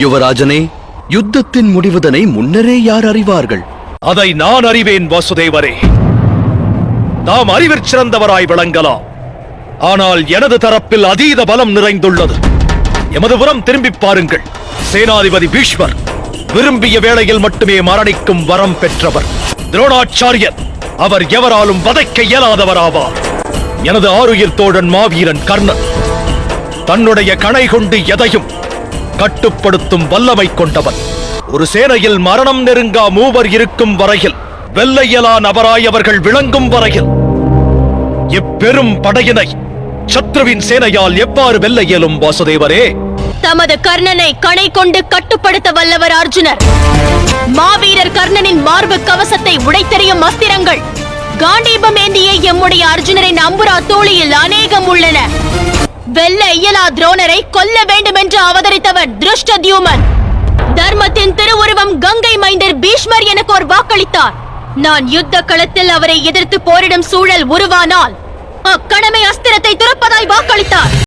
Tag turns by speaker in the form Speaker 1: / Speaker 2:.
Speaker 1: யுவராஜனே, யுத்தத்தின் முடிவுதனை முன்னரே யார் அறிவார்கள்?
Speaker 2: அதை நான் அறிவேன் வாசுதேவரே. தாம் அறிவிற் சிறந்தவராய் விளங்கலாம். ஆனால் எனது தரப்பில் அதீத பலம் நிறைந்துள்ளது. எமது புறம் திரும்பி பாருங்கள். சேனாதிபதி பீஷ்மர் விரும்பிய வேளையில் மட்டுமே மரணிக்கும் வரம் பெற்றவர். துரோணாச்சாரியர் அவர் எவராலும் வதைக்க இயலாதவராவார். எனது ஆருயிர் தோழன் மாவீரன் கர்ணன் தன்னுடைய கணை கொண்டு எதையும் கட்டுப்படுத்தும் வல்லமை கொண்டவன். ஒரு சேனையில் மரணம் நெருங்கா மூவர் இருக்கும் வரையில், வெல்ல இயலா நபராய் அவர்கள் விளங்கும் வரையில், எப்பெரும் படையினை சத்ருவின் சேனையால் எவ்வாறு வெல்ல இயலும் வாசுதேவரே?
Speaker 3: தமது கர்ணனை கணை கொண்டு கட்டுப்படுத்த வல்லவர் அர்ஜுனர். மாவீரர் கர்ணனின் மார்பு கவசத்தை உடைத்தெறியும் அஸ்திரங்கள், காண்டீபம் ஏந்திய எம்முடைய அர்ஜுனரின் அம்புரா தோளியில் அநேகம் உள்ளன. வெல்ல இயலா துரோணரை கொல்ல வேண்டும் என்று அவதரித்தவர் திருஷ்டத்யுமன். தர்மத்தின் திருவுருவம் கங்கை மைந்தர் பீஷ்மர் எனக்கு ஒரு வாக்களித்தார். நான் யுத்த களத்தில் அவரை எதிர்த்து போரிடும் சூழல் உருவானால் அக்கணமே அஸ்திரத்தை துறப்பதாய் வாக்களித்தார்.